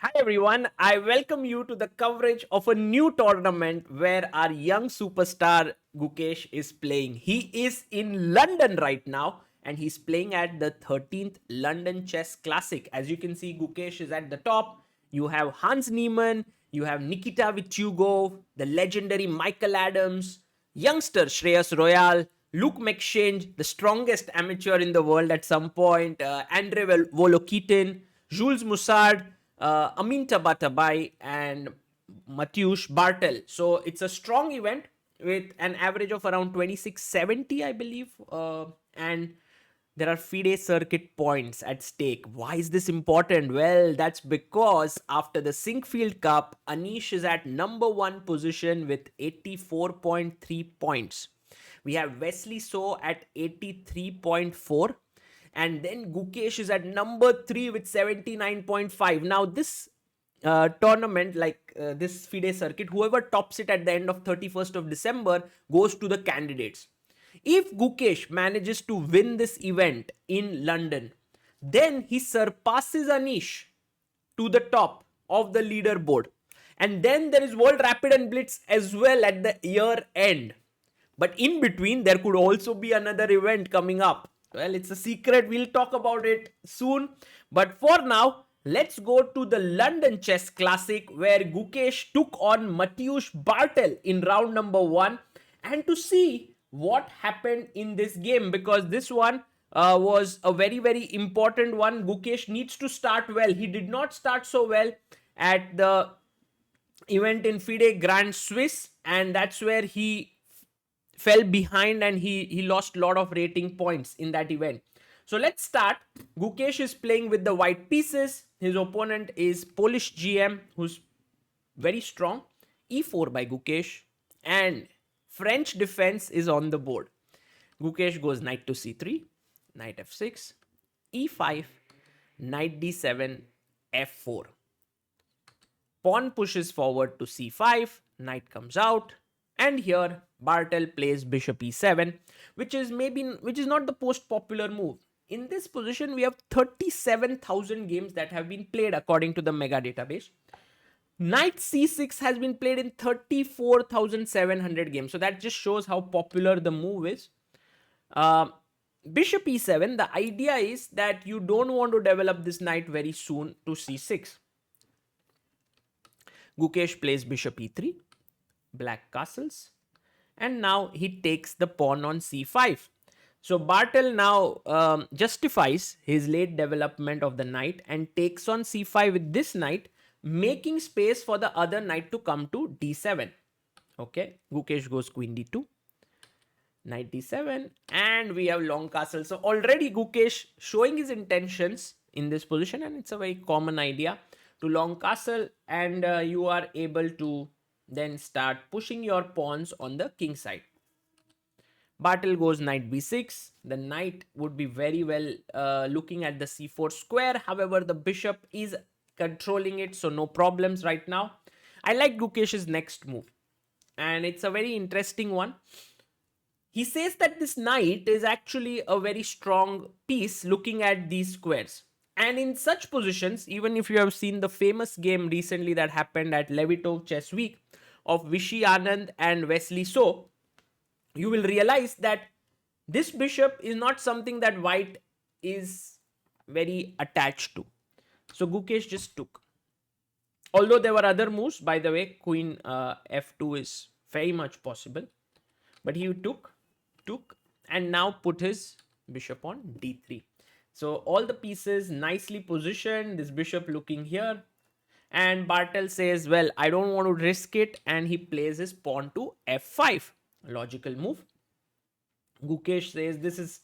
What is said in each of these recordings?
Hi everyone, I welcome you to the coverage of a new tournament where our young superstar Gukesh is playing. He is in London right now and he's playing at the 13th London Chess Classic. As you can see, Gukesh is at the top. You have Hans Niemann, you have Nikita Vityugov, the legendary Michael Adams, youngster Shreyas Royal, Luke McShange, the strongest amateur in the world at some point, Andrei Volokitin, Jules Moussard, Amin Tabatabai, and Mateusz Bartel. So it's a strong event with an average of around 2670, I believe. And there are FIDE Circuit points at stake. Why is this important? Well, that's because after the Sinkfield Cup, Anish is at number one position with 84.3 points. We have Wesley So at 83.4, and then Gukesh is at number 3 with 79.5. Now this tournament, this FIDE circuit, whoever tops it at the end of 31st of December goes to the candidates. If Gukesh manages to win this event in London, then he surpasses Anish to the top of the leaderboard. And then there is World Rapid and Blitz as well at the year end. But in between, there could also be another event coming up. Well, it's a secret. We'll talk about it soon. But for now, let's go to the London Chess Classic where Gukesh took on Mateusz Bartel in round number 1, and to see what happened in this game, because this one was a very, very important one. Gukesh needs to start well. He did not start so well at the event in FIDE Grand Swiss, and that's where he fell behind and he lost a lot of rating points in that event. So let's start. Gukesh is playing with the white pieces. His opponent is Polish GM, who's very strong. E4 by Gukesh, and French defense is on the board. Gukesh goes knight to c3, knight f6, e5, knight d7, f4. Pawn pushes forward to c5, knight comes out, and here Bartel plays bishop e7, which is not the most popular move. In this position, we have 37,000 games that have been played according to the mega database. Knight c6 has been played in 34,700 games. So that just shows how popular the move is. Bishop e7, the idea is that you don't want to develop this knight very soon to c6. Gukesh plays bishop e3, black castles, and now he takes the pawn on c5. So Bartel now justifies his late development of the knight and takes on c5 with this knight, making space for the other knight to come to d7. Okay, Gukesh goes queen d2, knight d7, and we have long castle. So already Gukesh showing his intentions in this position, and it's a very common idea to long castle, and you are able to then start pushing your pawns on the king side. Bartel goes knight b6. The knight would be very well looking at the c4 square. However, the bishop is controlling it, so no problems right now. I like Gukesh's next move, and it's a very interesting one. He says that this knight is actually a very strong piece looking at these squares. And in such positions, even if you have seen the famous game recently that happened at Levitov Chess Week of Vishy Anand and Wesley So, you will realize that this bishop is not something that white is very attached to. So Gukesh just took. Although there were other moves, by the way, queen f2 is very much possible. But he took, and now put his bishop on d3. So all the pieces nicely positioned, this bishop looking here. And Bartel says, well, I don't want to risk it. And he plays his pawn to f5. Logical move. Gukesh says, this is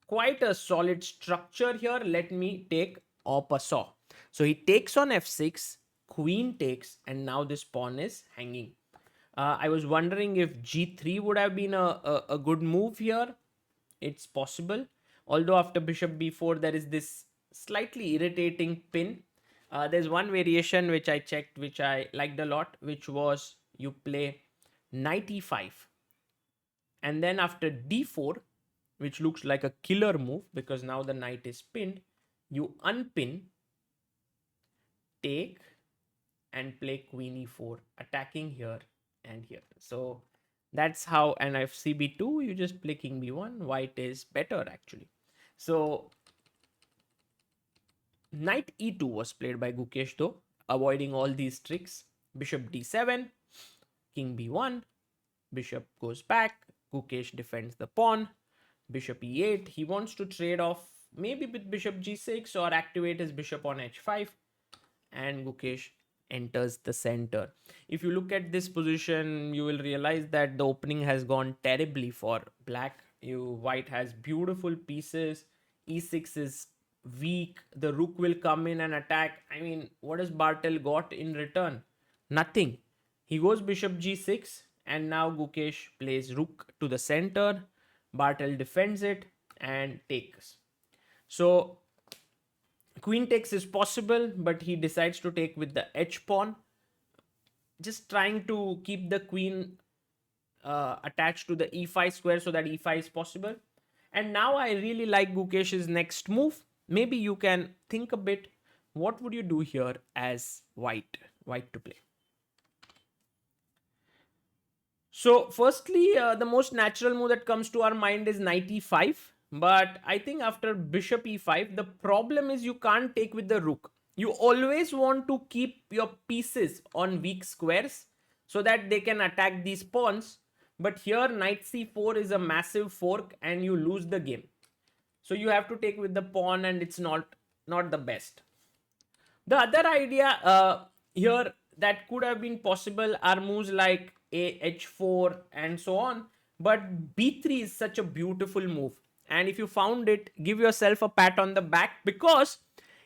quite a solid structure here. Let me take en passant. So he takes on f6, queen takes, and now this pawn is hanging. I was wondering if g3 would have been a good move here. It's possible. Although after bishop b4, there is this slightly irritating pin. There's one variation which I checked, which I liked a lot, which was you play knight e5. And then after d4, which looks like a killer move because now the knight is pinned, you unpin, take, and play queen e4, attacking here and here. So that's how, and if cb2, you just play king b1. White is better actually. So knight e2 was played by Gukesh though, avoiding all these tricks. Bishop d7, king b1, bishop goes back, Gukesh defends the pawn. Bishop e8, he wants to trade off maybe with bishop g6 or activate his bishop on h5, and Gukesh enters the center. If you look at this position, you will realize that the opening has gone terribly for black. White has beautiful pieces. E6 is weak. The rook will come in and attack. I mean, what has Bartel got in return? Nothing. He goes bishop g6, and now Gukesh plays rook to the center. Bartel defends it and takes. So queen takes is possible, but he decides to take with the h pawn, just trying to keep the queen attached to the e5 square so that e5 is possible. And now I really like Gukesh's next move. Maybe you can think a bit. What would you do here as white to play? So firstly, the most natural move that comes to our mind is knight e5. But I think after bishop e5, the problem is you can't take with the rook. You always want to keep your pieces on weak squares so that they can attack these pawns. But here knight c4 is a massive fork and you lose the game. So you have to take with the pawn, and it's not the best. The other idea here that could have been possible are moves like h4 and so on. But b3 is such a beautiful move. And if you found it, give yourself a pat on the back, because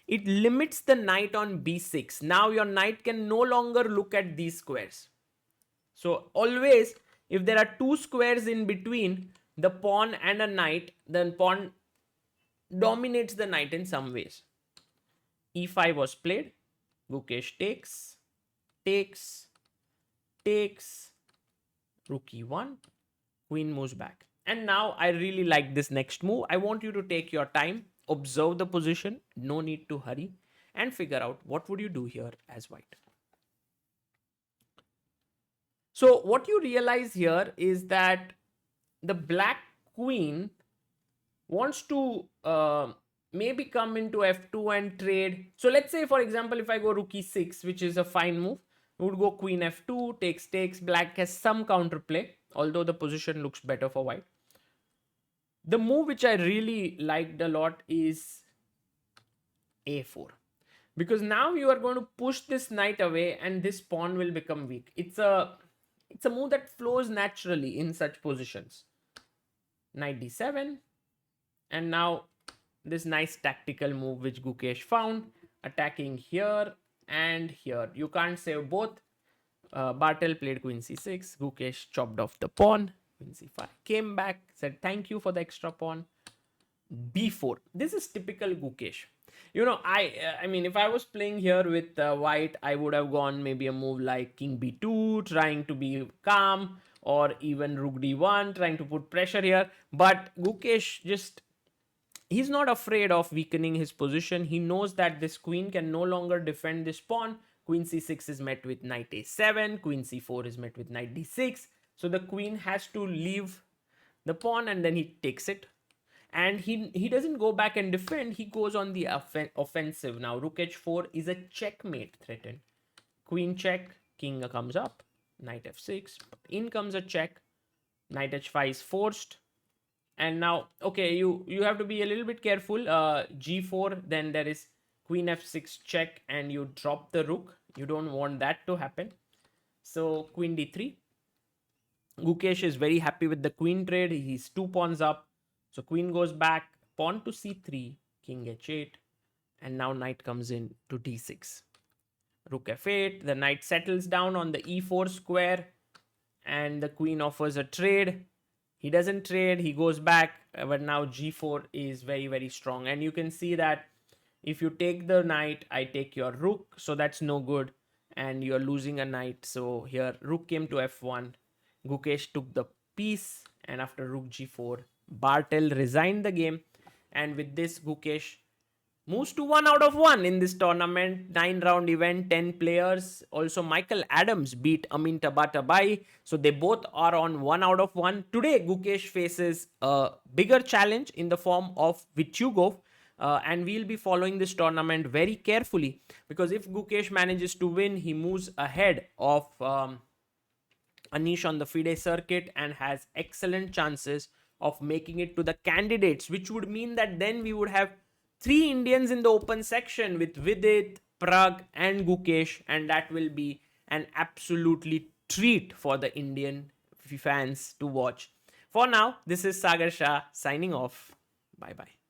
it limits the knight on b6. Now your knight can no longer look at these squares. So always, if there are two squares in between the pawn and a knight, then pawn dominates the knight in some ways. e5 was played. Gukesh takes, rook e1, queen moves back. And now I really like this next move. I want you to take your time, observe the position, no need to hurry, and figure out what would you do here as white. So what you realize here is that the black queen wants to maybe come into f2 and trade. So let's say, for example, if I go rook e6, which is a fine move, we would go queen f2, takes. Black has some counterplay, although the position looks better for white. The move which I really liked a lot is a4, because now you are going to push this knight away and this pawn will become weak. It's a move that flows naturally in such positions. Knight d7, and now this nice tactical move which Gukesh found, attacking here and here. You can't save both. Bartel played queen c6, Gukesh chopped off the pawn, queen c5, came back, said thank you for the extra pawn. b4. This is typical Gukesh. You know, I mean, if I was playing here with white, I would have gone maybe a move like king b2, trying to be calm, or even rook d1, trying to put pressure here. But Gukesh he's not afraid of weakening his position. He knows that this queen can no longer defend this pawn. Queen c6 is met with knight a7. Queen c4 is met with knight d6. So the queen has to leave the pawn, and then he takes it. And he doesn't go back and defend. He goes on the offensive. Now rook h4 is a checkmate threatened. Queen check, king comes up, knight f6. In comes a check. Knight h5 is forced. And now, okay, you have to be a little bit careful. g4, then there is queen f6 check, and you drop the rook. You don't want that to happen. So queen d3. Gukesh is very happy with the queen trade. He's 2 pawns up. So queen goes back, pawn to c3, king h8, and now knight comes in to d6. Rook f8, the knight settles down on the e4 square, and the queen offers a trade. He doesn't trade, he goes back, but now g4 is very, very strong. And you can see that if you take the knight, I take your rook, so that's no good, and you're losing a knight. So here, rook came to f1, Gukesh took the piece, and after rook g4, Bartel resigned the game. And with this, Gukesh moves to 1 out of 1 in this tournament. 9-round event, 10 players. Also, Michael Adams beat Amin Tabatabai. So they both are on 1 out of 1. Today, Gukesh faces a bigger challenge in the form of Vityugov. And we'll be following this tournament very carefully, because if Gukesh manages to win, he moves ahead of Anish on the FIDE circuit and has excellent chances of making it to the candidates, which would mean that then we would have 3 Indians in the open section with Vidit, Prag, and Gukesh, and that will be an absolutely treat for the Indian fans to watch. For now, this is Sagar Shah signing off. Bye bye.